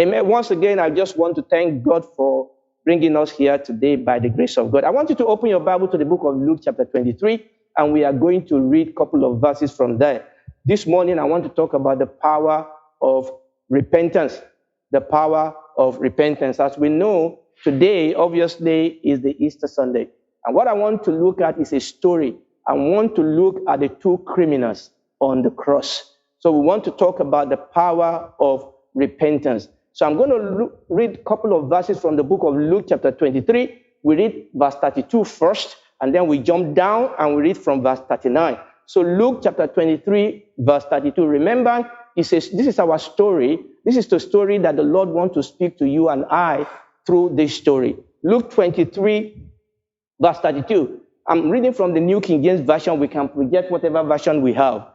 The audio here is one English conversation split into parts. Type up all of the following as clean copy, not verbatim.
Amen. Once again, I just want to thank God for bringing us here today by the grace of God. I want you to open your Bible to the book of Luke chapter 23, and we are going to read a couple of verses from there. This morning, I want to talk about the power of repentance. The power of repentance. As we know, today, obviously, is the Easter Sunday. And what I want to look at is a story. I want to look at the two criminals on the cross. So we want to talk about the power of repentance. So I'm going to read a couple of verses from the book of Luke chapter 23. We read verse 32 first, and then we jump down and we read from verse 39. So Luke chapter 23, verse 32. Remember, he says, this is our story. This is the story that the Lord wants to speak to you and I through this story. Luke 23, verse 32. I'm reading from the New King James Version. We can project whatever version we have.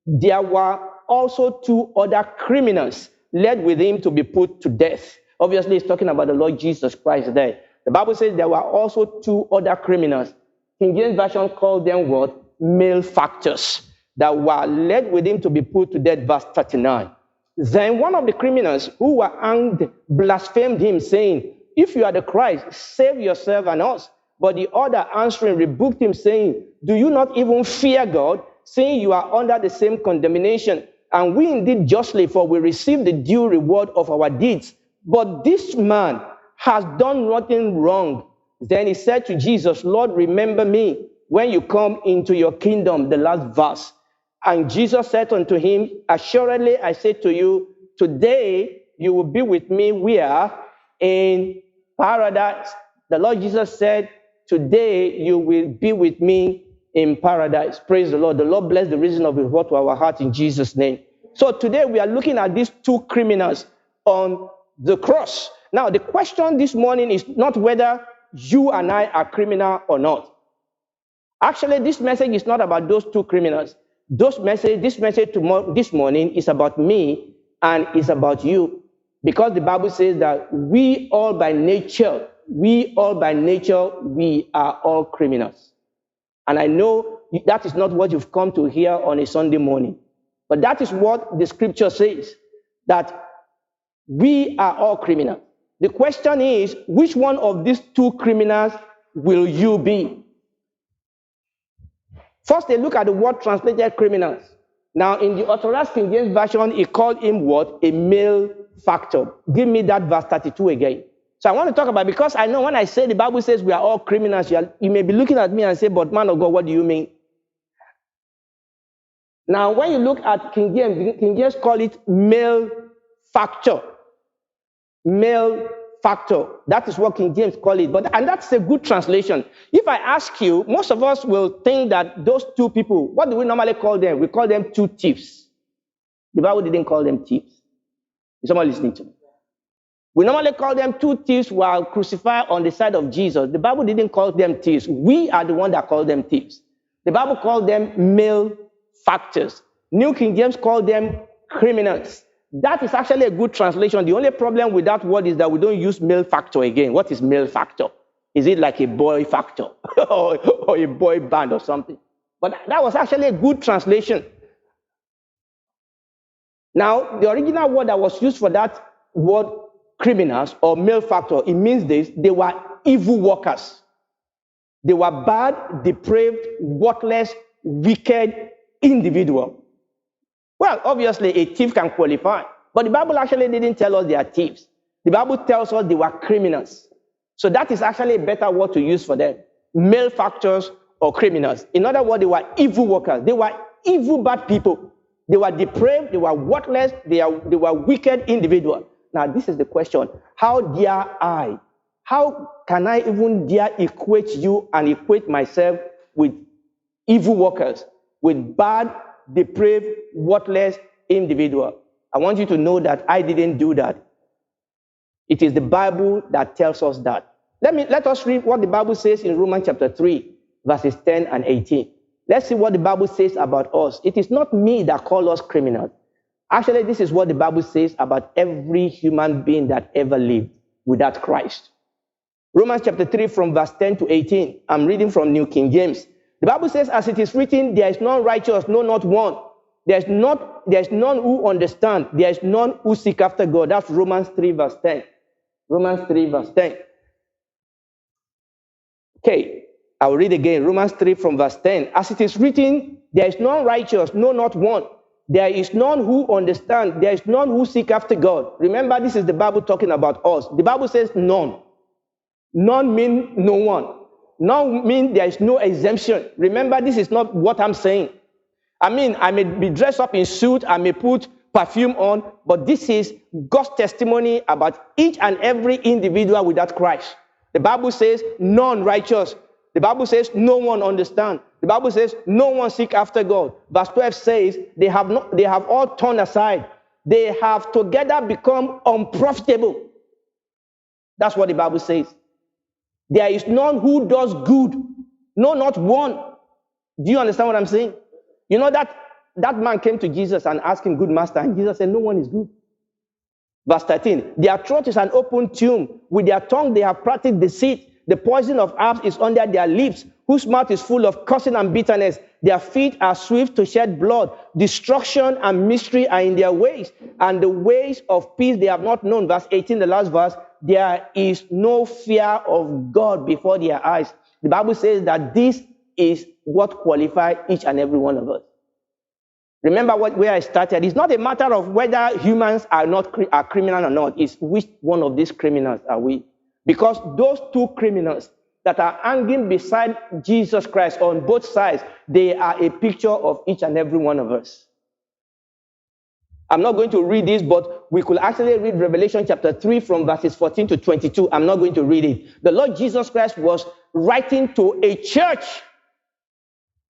There were also two other criminals led with him to be put to death. Obviously, it's talking about the Lord Jesus Christ there. The Bible says there were also two other criminals. King James Version called them what? Malefactors, that were led with him to be put to death, verse 39. Then one of the criminals who were hanged blasphemed him, saying, if you are the Christ, save yourself and us. But the other answering rebuked him, saying, do you not even fear God, saying you are under the same condemnation? And we indeed justly, for we receive the due reward of our deeds. But this man has done nothing wrong. Then he said to Jesus, Lord, remember me when you come into your kingdom, the last verse. And Jesus said unto him, assuredly I say to you, today you will be with me where? In paradise. The Lord Jesus said, today you will be with me in paradise. Praise the Lord. The Lord bless the reason of his word to our heart in Jesus' name. So today we are looking at these two criminals on the cross. Now the question this morning is not whether you and I are criminal or not. Actually, this message is not about those two criminals. This message this morning is about me and is about you. Because the Bible says that we all by nature, we are all criminals. And I know that is not what you've come to hear on a Sunday morning. But that is what the scripture says, that we are all criminals. The question is, which one of these two criminals will you be? First, they look at the word translated criminals. Now, in the Authorized King James Version, he called him what? A malefactor. Give me that verse 32 again. So I want to talk about, because I know when I say the Bible says we are all criminals, you may be looking at me and say, but man of God, what do you mean? Now, when you look at King James call it malefactor. Malefactor. That is what King James call it. And that's a good translation. If I ask you, most of us will think that those two people, what do we normally call them? We call them two thieves. The Bible didn't call them thieves. Is someone listening to me? We normally call them two thieves who are crucified on the side of Jesus. The Bible didn't call them thieves. We are the one that call them thieves. The Bible called them malefactors. New King James called them criminals. That is actually a good translation. The only problem with that word is that we don't use malefactor again. What is malefactor? Is it like a boy factor or a boy band or something? But that was actually a good translation. Now, the original word that was used for that word, criminals or malefactor, it means this: they were evil workers. They were bad, depraved, worthless, wicked individuals. Well, obviously, a thief can qualify, but the Bible actually didn't tell us they are thieves. The Bible tells us they were criminals. So that is actually a better word to use for them: malefactors or criminals. In other words, they were evil workers. They were evil, bad people. They were depraved, they were worthless, they were wicked individuals. Now, this is the question. How dare I? How can I even dare equate you and equate myself with evil workers, with bad, depraved, worthless individuals? I want you to know that I didn't do that. It is the Bible that tells us that. Let us read what the Bible says in Romans chapter 3, verses 10 and 18. Let's see what the Bible says about us. It is not me that calls us criminals. Actually, this is what the Bible says about every human being that ever lived without Christ. Romans chapter 3 from verse 10 to 18. I'm reading from New King James. The Bible says, as it is written, there is none righteous, no, not one. There's none who understand. There is none who seek after God. That's Romans 3 verse 10. Romans 3 verse 10. Okay, I'll read again. Romans 3 from verse 10. As it is written, there is none righteous, no, not one. There is none who understand. There is none who seek after God. Remember, this is the Bible talking about us. The Bible says none. None means no one. None means there is no exemption. Remember, this is not what I'm saying. I mean, I may be dressed up in suit, I may put perfume on, but this is God's testimony about each and every individual without Christ. The Bible says none righteous. The Bible says no one understand. The Bible says no one seek after God. Verse 12 says they have all turned aside. They have together become unprofitable. That's what the Bible says. There is none who does good. No, not one. Do you understand what I'm saying? You know that man came to Jesus and asked him, good master, and Jesus said, no one is good. Verse 13, their throat is an open tomb. With their tongue they have practiced deceit. The poison of herbs is under their lips, whose mouth is full of cursing and bitterness. Their feet are swift to shed blood. Destruction and mystery are in their ways, and the ways of peace they have not known. Verse 18, the last verse, there is no fear of God before their eyes. The Bible says that this is what qualifies each and every one of us. Remember where I started. It's not a matter of whether humans are criminal or not. It's which one of these criminals are we? Because those two criminals that are hanging beside Jesus Christ on both sides, they are a picture of each and every one of us. I'm not going to read this, but we could actually read Revelation chapter 3 from verses 14 to 22. I'm not going to read it. The Lord Jesus Christ was writing to a church.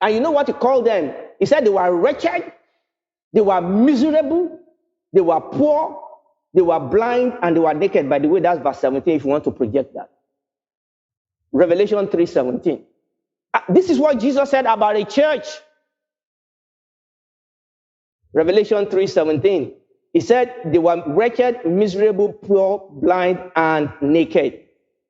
And you know what he called them? He said they were wretched, they were miserable, they were poor, they were blind, and they were naked. By the way, that's verse 17 if you want to project that. Revelation 3:17. This is what Jesus said about a church. Revelation 3:17. He said they were wretched, miserable, poor, blind, and naked.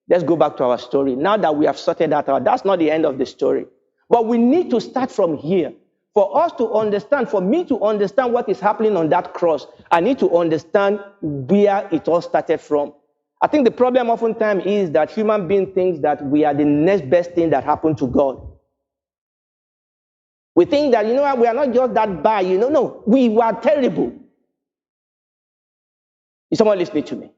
Let's go back to our story. Now that we have sorted that out, that's not the end of the story. But we need to start from here. For us to understand, for me to understand what is happening on that cross, I need to understand where it all started from. I think the problem oftentimes is that human beings think that we are the next best thing that happened to God. We think that, we are not just that bad, No, we were terrible. Is someone listening to me?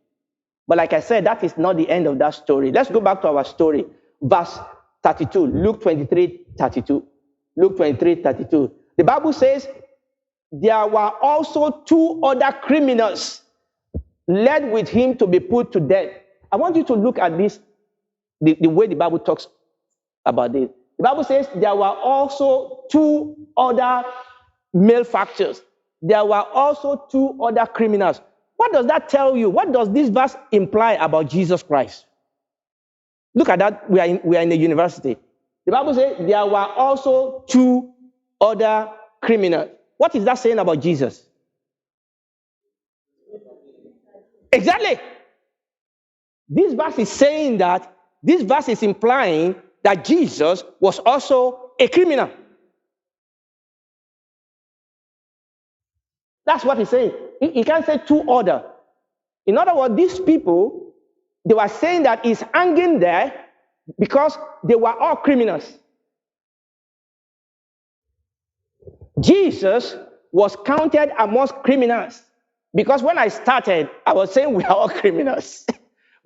But like I said, that is not the end of that story. Let's go back to our story. Verse 32, Luke 23:32. Luke 23:32. The Bible says, there were also two other criminals led with him to be put to death. I want you to look at this, the way the Bible talks about this. The Bible says there were also two other malefactors. There were also two other criminals. What does that tell you? What does this verse imply about Jesus Christ? Look at that. We are in a university. The Bible says there were also two other criminals. What is that saying about Jesus? Exactly. This verse is saying that, this verse is implying that Jesus was also a criminal. That's what he's saying. He can't say two other. In other words, these people, they were saying that he's hanging there because they were all criminals. Jesus was counted amongst criminals. Because when I started, I was saying we are all criminals.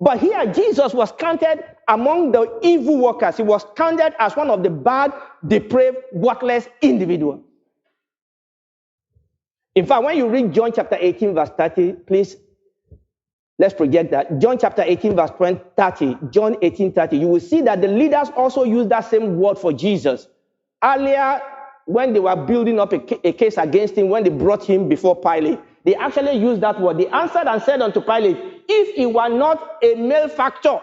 But here, Jesus was counted among the evil workers. He was counted as one of the bad, depraved, worthless individuals. In fact, when you read John chapter 18, verse 30, please, let's project that. John chapter 18, verse 30, John 18:30, you will see that the leaders also use that same word for Jesus. Earlier, when they were building up a case against him, when they brought him before Pilate, they actually used that word. They answered and said unto Pilate, if he were not a malefactor,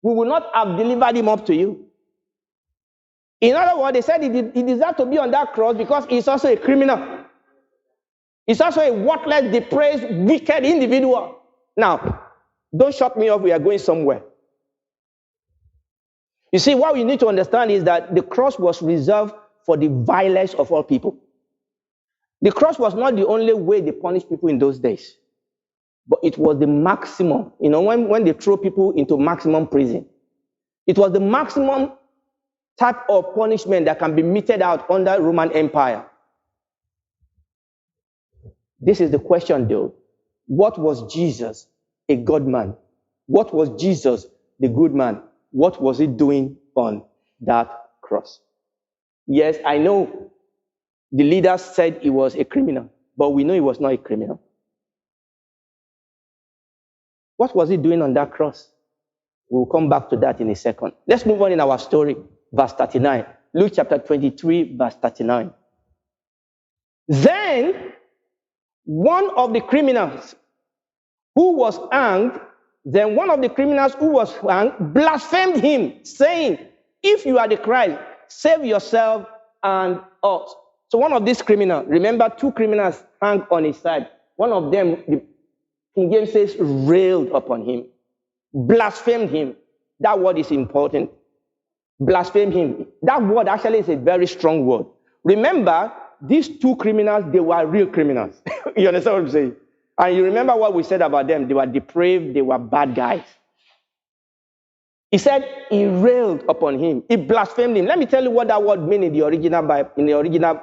we would not have delivered him up to you. In other words, they said he deserved to be on that cross because he's also a criminal. He's also a worthless, depraved, wicked individual. Now, don't shut me up, we are going somewhere. You see, what we need to understand is that the cross was reserved for the vilest of all people. The cross was not the only way they punished people in those days, but it was the maximum. You know, when they throw people into maximum prison, it was the maximum type of punishment that can be meted out under Roman Empire. This is the question though. What was Jesus, a God man? What was Jesus, the good man? What was he doing on that cross? Yes, I know the leaders said he was a criminal, but we know he was not a criminal. What was he doing on that cross? We'll come back to that in a second. Let's move on in our story. Verse 39. Luke chapter 23, verse 39. Then one of the criminals who was hanged blasphemed him, saying, "If you are the Christ, save yourself and us." So one of these criminals, remember 2 criminals hung on his side. One of them, the King James says, railed upon him, blasphemed him. That word is important. Blaspheme him. That word actually is a very strong word. Remember, these 2 criminals, they were real criminals. You understand what I'm saying? And you remember what we said about them. They were depraved. They were bad guys. He said he railed upon him. He blasphemed him. Let me tell you what that word means in the original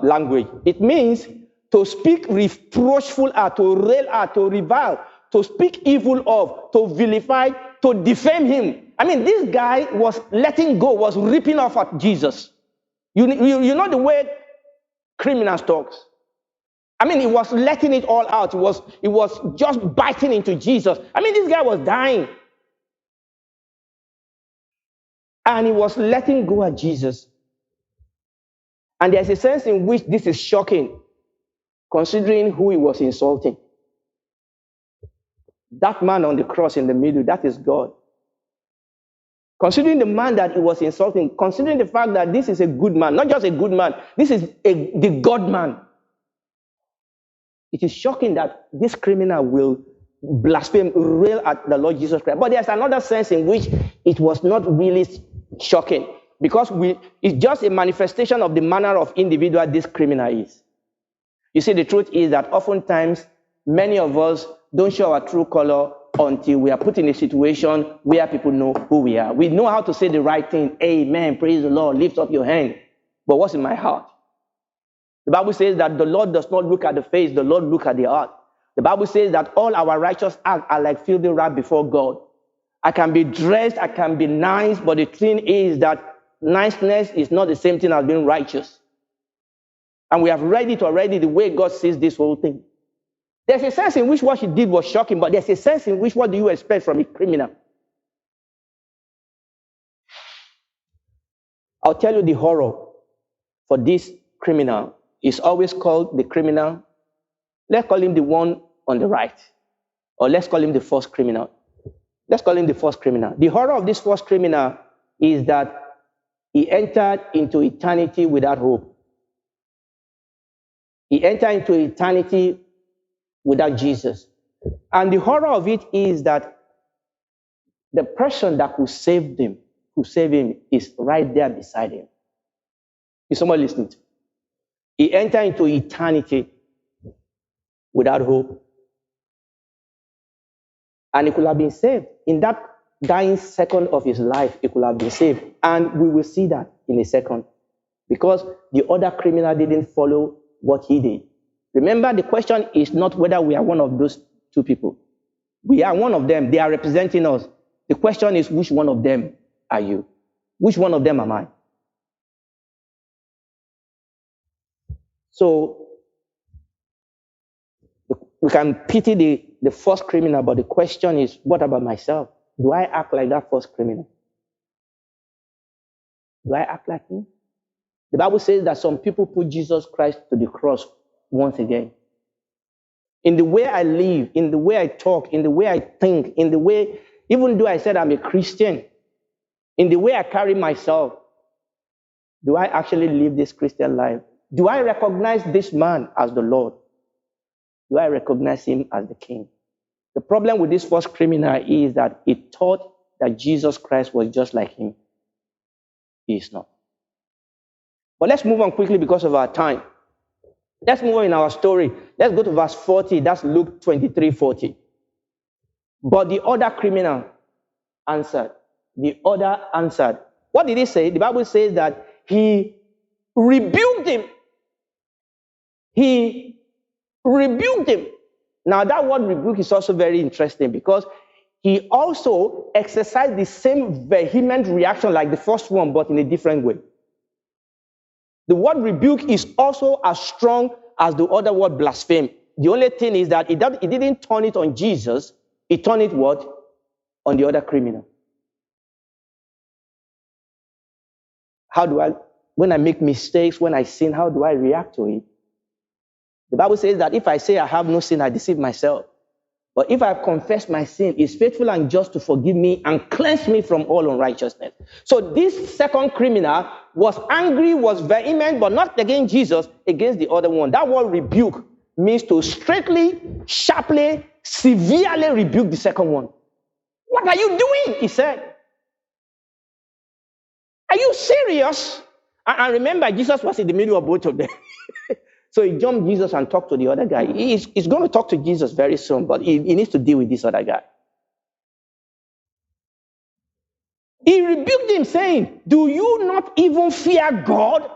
language. It means to speak reproachful at, to rail at, to revile, to speak evil of, to vilify, to defame him. I mean, this guy was letting go, was ripping off at Jesus. You know the way criminals talk. I mean, he was letting it all out. He was just biting into Jesus. I mean, this guy was dying. And he was letting go at Jesus. And there's a sense in which this is shocking, considering who he was insulting. That man on the cross in the middle, that is God. Considering the man that he was insulting, considering the fact that this is a good man, not just a good man, this is the God man. It is shocking that this criminal will blaspheme, rail at the Lord Jesus Christ. But there's another sense in which it was not really shocking, because it's just a manifestation of the manner of individual this criminal is. You see, the truth is that oftentimes many of us don't show our true color until we are put in a situation where people know who we are. We know how to say the right thing. Amen. Praise the Lord. Lift up your hand. But what's in my heart? The Bible says that the Lord does not look at the face. The Lord looks at the heart. The Bible says that all our righteous acts are like filthy rag before God. I can be dressed, I can be nice, but the thing is that niceness is not the same thing as being righteous. And we have read it already, the way God sees this whole thing. There's a sense in which what she did was shocking, but there's a sense in which what do you expect from a criminal? I'll tell you the horror for this criminal is always called the criminal. Let's call him the one on the right. Or let's call him the first criminal. Let's call him the first criminal. The horror of this first criminal is that he entered into eternity without hope. He entered into eternity without Jesus. And the horror of it is that the person that could save him, is right there beside him. Is someone listening? He entered into eternity without hope. And he could have been saved. In that dying second of his life, he could have been saved. And we will see that in a second. Because the other criminal didn't follow what he did. Remember, the question is not whether we are one of those 2 people. We are one of them. They are representing us. The question is, which one of them are you? Which one of them am I? So, we can pity the first criminal, but the question is, what about myself? Do I act like that first criminal? Do I act like him? The Bible says that some people put Jesus Christ to the cross once again. In the way I live, in the way I talk, in the way I think, in the way, even though I said I'm a Christian, in the way I carry myself, do I actually live this Christian life? Do I recognize this man as the Lord? Do I recognize him as the King? The problem with this first criminal is that he thought that Jesus Christ was just like him. He is not. But let's move on quickly because of our time. Let's move on in our story. Let's go to verse 40. That's Luke 23:40. But the other criminal answered. The other answered. What did he say? The Bible says that he rebuked him. He rebuked him. Now, that word rebuke is also very interesting because he also exercised the same vehement reaction like the first one, but in a different way. The word rebuke is also as strong as the other word blaspheme. The only thing is that it didn't turn it on Jesus. It turned it what? On the other criminal. How do I, when I make mistakes, when I sin, how do I react to it? The Bible says that if I say I have no sin, I deceive myself. But if I confess my sin, He's faithful and just to forgive me and cleanse me from all unrighteousness. So this second criminal was angry, was vehement, but not against Jesus, against the other one. That word rebuke means to straightly, sharply, severely rebuke the second one. What are you doing? He said. Are you serious? And remember, Jesus was in the middle of both of them. So he jumped Jesus and talked to the other guy. He's going to talk to Jesus very soon, but he needs to deal with this other guy. He rebuked him, saying, do you not even fear God?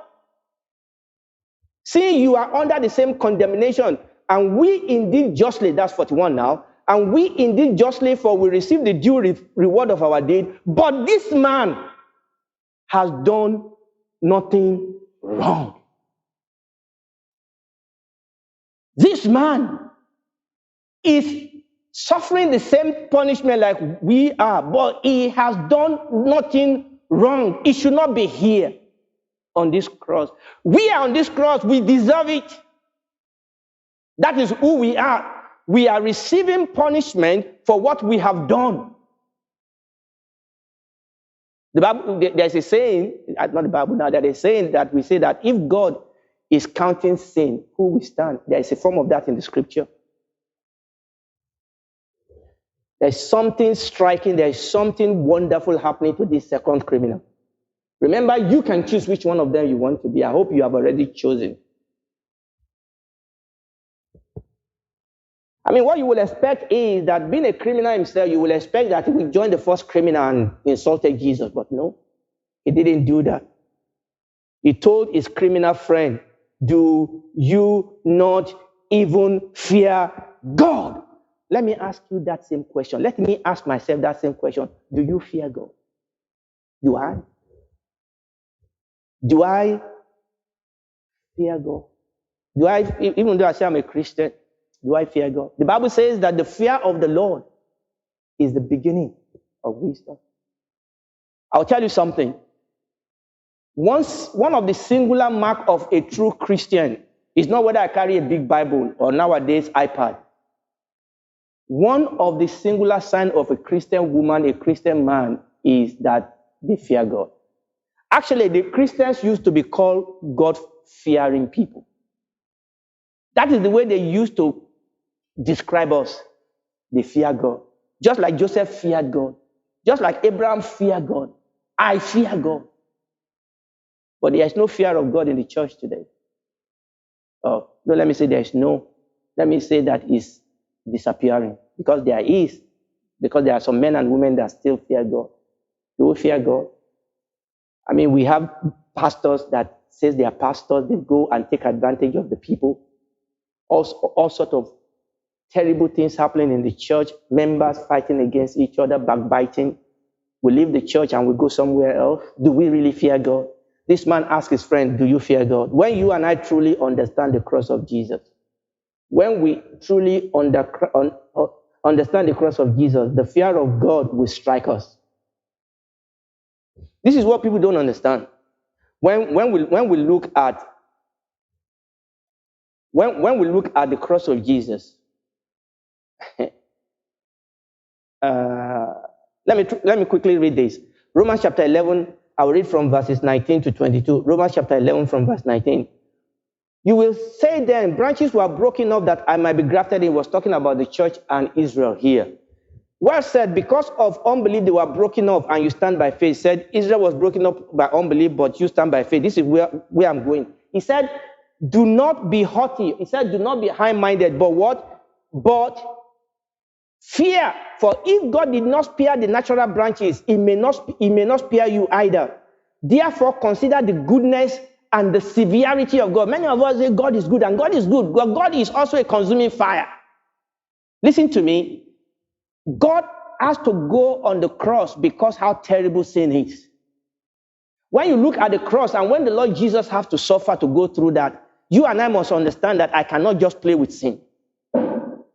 Seeing you are under the same condemnation, and we indeed justly, that's 41 now, and we indeed justly, for we receive the due reward of our deed, but this man has done nothing wrong. This man is suffering the same punishment like we are, but he has done nothing wrong. He should not be here on this cross. We are on this cross. We deserve it. That is who we are. We are receiving punishment for what we have done. The Bible, there's a saying, not the Bible now, that is saying that we say that if God is counting sin, who will stand? There is a form of that in the scripture. There's something striking, there's something wonderful happening to this second criminal. Remember, you can choose which one of them you want to be. I hope you have already chosen. I mean, what you will expect is that being a criminal himself, you will expect that he will join the first criminal and insulted Jesus. But no, he didn't do that. He told his criminal friend, do you not even fear God? Let me ask you that same question. Let me ask myself that same question. Do you fear God? Do I? Do I fear God? Do I, even though I say I'm a Christian, do I fear God? The Bible says that the fear of the Lord is the beginning of wisdom. I'll tell you something. One of the singular mark of a true Christian is not whether I carry a big Bible or nowadays iPad. One of the singular signs of a Christian woman, a Christian man, is that they fear God. Actually, the Christians used to be called God-fearing people. That is the way they used to describe us. They fear God. Just like Joseph feared God. Just like Abraham feared God. I fear God. But there is no fear of God in the church today. Oh, no, let me say there is no. Let me say that is disappearing. Because there is. Because there are some men and women that still fear God. Do we fear God? I mean, we have pastors that says they are pastors. They go and take advantage of the people. All sorts of terrible things happening in the church. Members fighting against each other, backbiting. We leave the church and we go somewhere else. Do we really fear God? This man asked his friend, do you fear God? When you and I truly understand the cross of Jesus, when we truly understand the cross of Jesus, the fear of God will strike us. This is what people don't understand. When we look at the cross of Jesus, let me quickly read this. Romans chapter 11, I will read from verses 19 to 22. Romans chapter 11 from verse 19. You will say then, branches were broken off that I might be grafted in. Was talking about the church and Israel here. Well said, because of unbelief they were broken off and you stand by faith. Said Israel was broken up by unbelief, but you stand by faith. This is where I'm going. He said, do not be haughty. He said, do not be high-minded, but what? But fear. For if God did not spare the natural branches, he may not spare you either. Therefore, consider the goodness and the severity of God. Many of us say God is good, and God is good, but God is also a consuming fire. Listen to me. God has to go on the cross because how terrible sin is. When you look at the cross and when the Lord Jesus has to suffer to go through that, you and I must understand that I cannot just play with sin.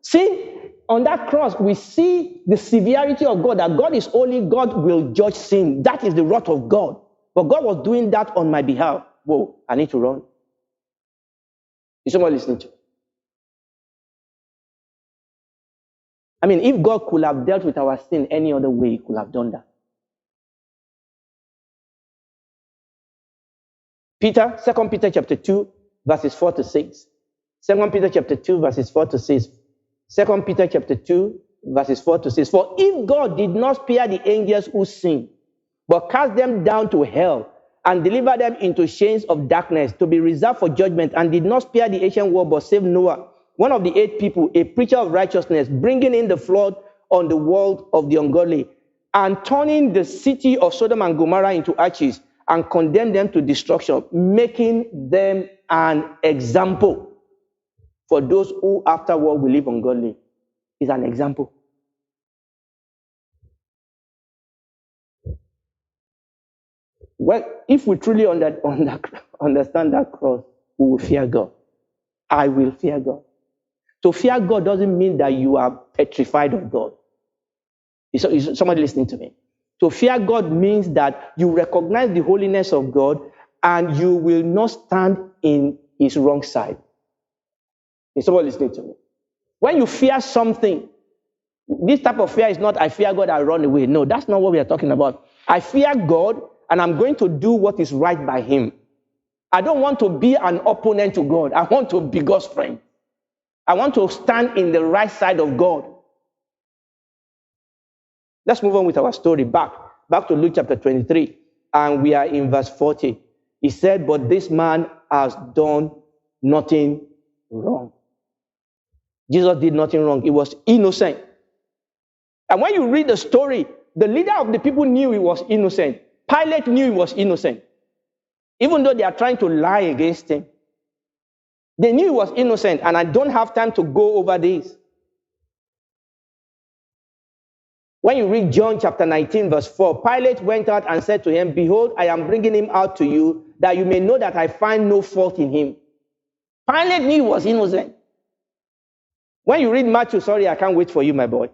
Sin, on that cross, we see the severity of God, that God is holy, God will judge sin. That is the wrath of God. But God was doing that on my behalf. Whoa, I need to run. Is someone listening to me? I mean, if God could have dealt with our sin any other way, he could have done that. Peter, 2 Peter chapter 2, verses 4 to 6. 2 Peter chapter 2, verses 4 to 6. 2 Peter chapter 2, verses 4 to 6. For if God did not spare the angels who sinned, but cast them down to hell and delivered them into chains of darkness to be reserved for judgment, and did not spare the ancient world, but saved Noah, one of the 8 people, a preacher of righteousness, bringing in the flood on the world of the ungodly, and turning the city of Sodom and Gomorrah into ashes, and condemned them to destruction, making them an example for those who afterward will live ungodly. Is an example. Well, if we truly understand that cross, we will fear God. I will fear God. To fear God doesn't mean that you are petrified of God. Is somebody listening to me? To fear God means that you recognize the holiness of God and you will not stand in his wrong side. Is somebody listening to me? When you fear something, this type of fear is not, I fear God, I run away. No, that's not what we are talking about. I fear God and I'm going to do what is right by him. I don't want to be an opponent to God. I want to be God's friend. I want to stand in the right side of God. Let's move on with our story back to Luke chapter 23. And we are in verse 40. He said, but this man has done nothing wrong. Jesus did nothing wrong. He was innocent. And when you read the story, the leader of the people knew he was innocent. Pilate knew he was innocent. Even though they are trying to lie against him. They knew he was innocent, and I don't have time to go over this. When you read John chapter 19, verse 4, Pilate went out and said to him, behold, I am bringing him out to you, that you may know that I find no fault in him. Pilate knew he was innocent. When you read Matthew, sorry, I can't wait for you, my boy.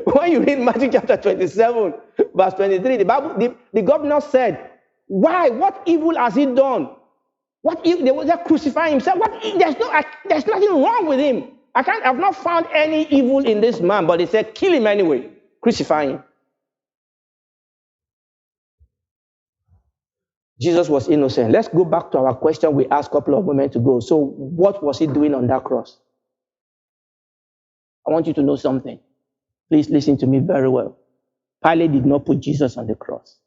When you read Matthew chapter 27, verse 23, the governor said, why? What evil has he done? What if they were crucifying himself? There's nothing wrong with him. I've not found any evil in this man, but they said, kill him anyway. Crucify him. Jesus was innocent. Let's go back to our question we asked a couple of moments ago. So what was he doing on that cross? I want you to know something. Please listen to me very well. Pilate did not put Jesus on the cross.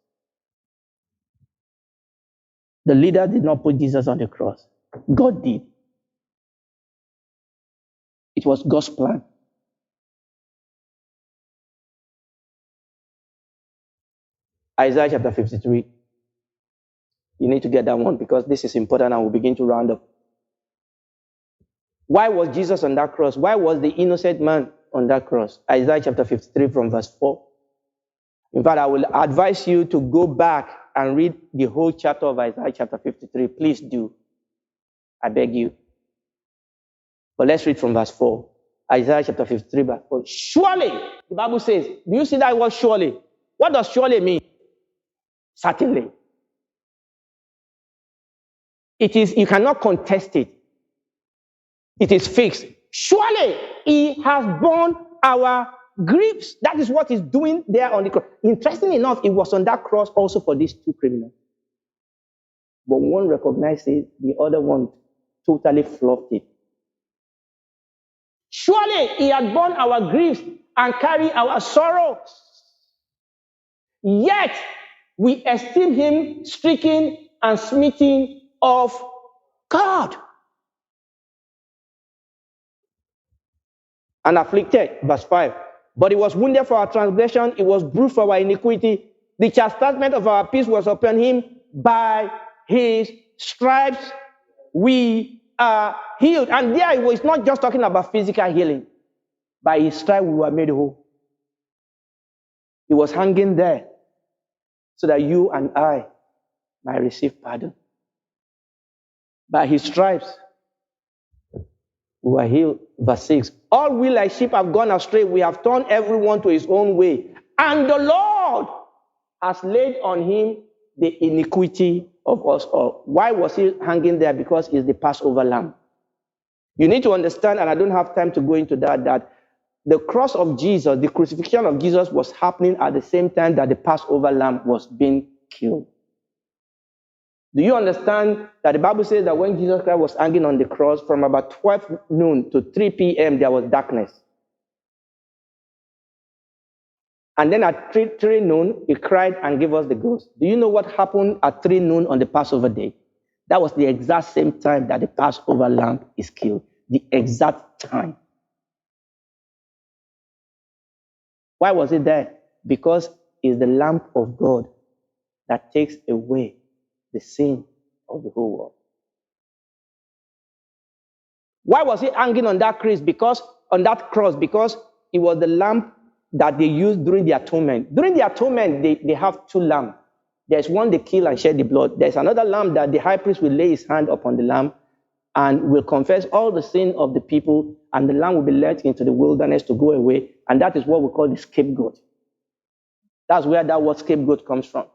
The leader did not put Jesus on the cross. God did. It was God's plan. Isaiah chapter 53. You need to get that one because this is important and we'll begin to round up. Why was Jesus on that cross? Why was the innocent man on that cross? Isaiah chapter 53 from verse 4. In fact, I will advise you to go back and read the whole chapter of Isaiah chapter 53. Please do. I beg you. But let's read from verse 4. Isaiah chapter 53 verse 4. Surely, the Bible says, do you see that word surely? What does surely mean? Certainly. It is, you cannot contest it. It is fixed. Surely he has borne our griefs. That is what he's doing there on the cross. Interestingly enough, it was on that cross also for these 2 criminals. But one recognized it, the other one totally fluffed it. Surely he had borne our griefs and carried our sorrows. Yet we esteem him stricken and smitten of God. and afflicted. Verse 5. But he was wounded for our transgression, he was bruised for our iniquity. The chastisement of our peace was upon him. By his stripes we are healed. And there he was not just talking about physical healing. By his stripes we were made whole. He was hanging there so that you and I might receive pardon. By his stripes we were healed. Verse 6. All we like sheep have gone astray. We have turned everyone to his own way. And the Lord has laid on him the iniquity of us all. Why was he hanging there? Because he's the Passover lamb. You need to understand, and I don't have time to go into that the cross of Jesus, the crucifixion of Jesus was happening at the same time that the Passover lamb was being killed. Do you understand that the Bible says that when Jesus Christ was hanging on the cross, from about 12 noon to 3 p.m., there was darkness. And then at 3 noon, he cried and gave us the ghost. Do you know what happened at 3 noon on the Passover day? That was the exact same time that the Passover lamb is killed. The exact time. Why was it there? Because it's the Lamb of God that takes away the sin of the whole world. Why was he hanging on that cross? Because it was the lamb that they used during the atonement. During the atonement, they have 2 lambs. There's one they kill and shed the blood. There's another lamb that the high priest will lay his hand upon the lamb and will confess all the sin of the people, and the lamb will be led into the wilderness to go away. And that is what we call the scapegoat. That's where that word scapegoat comes from.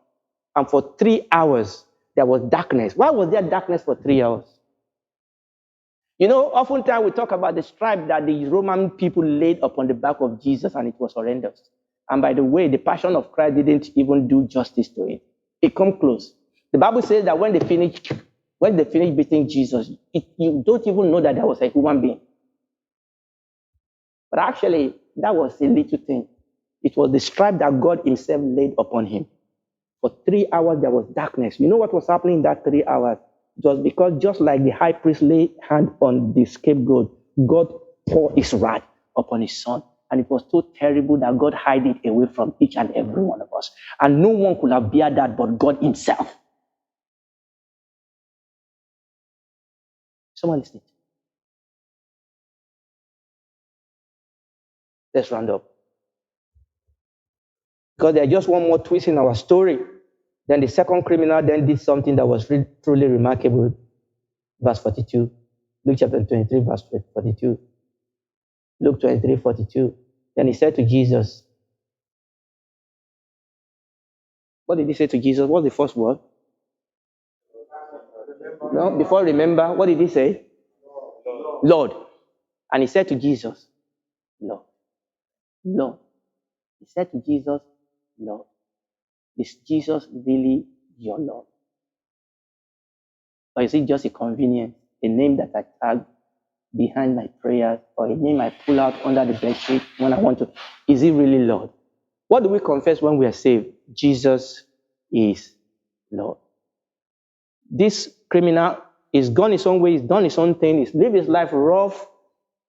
And for 3 hours, there was darkness. Why was there darkness for 3 hours? You know, oftentimes we talk about the stripe that the Roman people laid upon the back of Jesus, and it was horrendous. And by the way, the passion of Christ didn't even do justice to it. It come close. The Bible says that when they finished beating Jesus, you don't even know that there was a human being. But actually, that was a little thing. It was the stripe that God himself laid upon him. For 3 hours, there was darkness. You know what was happening in that 3 hours? It was because just like the high priest laid hand on the scapegoat, God poured his wrath upon his son. And it was so terrible that God hid it away from each and every one of us. And no one could have bear that but God himself. Someone listening? Let's round up. Because there's just one more twist in our story. Then the second criminal then did something that was truly remarkable. Verse 42. Luke chapter 23, verse 42. Luke 23, 42. Then he said to Jesus, what did he say to Jesus? What's the first word? No, before remember, what did he say? Lord. And he said to Jesus, Lord. Lord. He said to Jesus, Lord. Is Jesus really your Lord? Or is it just a convenience, a name that I tag behind my prayers, or a name I pull out under the bedsheet when I want to? Is it really Lord? What do we confess when we are saved? Jesus is Lord. This criminal is gone his own way, he's done his own thing, he's lived his life rough,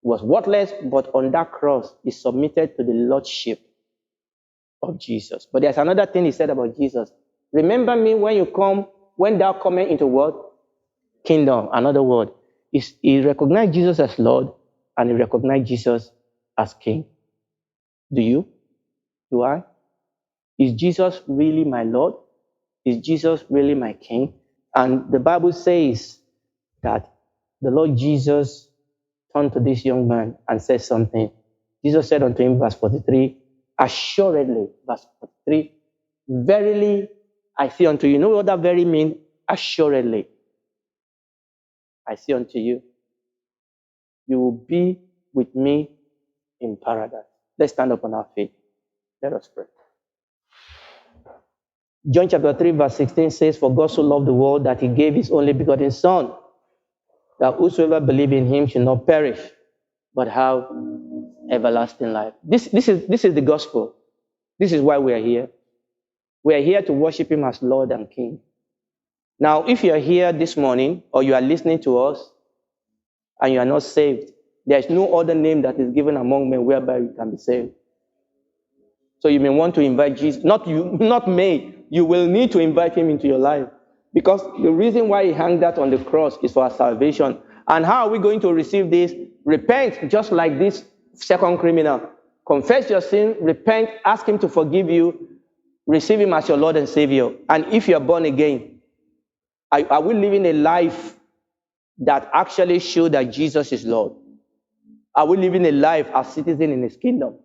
was worthless, but on that cross, he submitted to the Lordship of Jesus. But there's another thing he said about Jesus. Remember me when thou comest into what? Kingdom. Another word. He recognized Jesus as Lord, and he recognized Jesus as King. Do you? Do I? Is Jesus really my Lord? Is Jesus really my King? And the Bible says that the Lord Jesus turned to this young man and said something. Jesus said unto him, verse 43, assuredly, verse 43, verily I say unto you. You know what that very means? Assuredly, I say unto you, you will be with me in paradise. Let's stand up on our feet. Let us pray. John chapter 3, verse 16 says, for God so loved the world that he gave his only begotten Son, that whosoever believe in him shall not perish, but have everlasting life. This is the gospel. This is why we are here. We are here to worship him as Lord and King. Now, if you are here this morning, or you are listening to us, and you are not saved, There is no other name that is given among men whereby you can be saved. So you may want to invite Jesus, not me. You will need to invite him into your life. Because the reason why he hung that on the cross is for our salvation. And how are we going to receive this? Repent, just like this second criminal. Confess your sin, repent, ask him to forgive you, receive him as your Lord and Savior. And if you are born again, are we living a life that actually shows that Jesus is Lord? Are we living a life as citizens in his kingdom?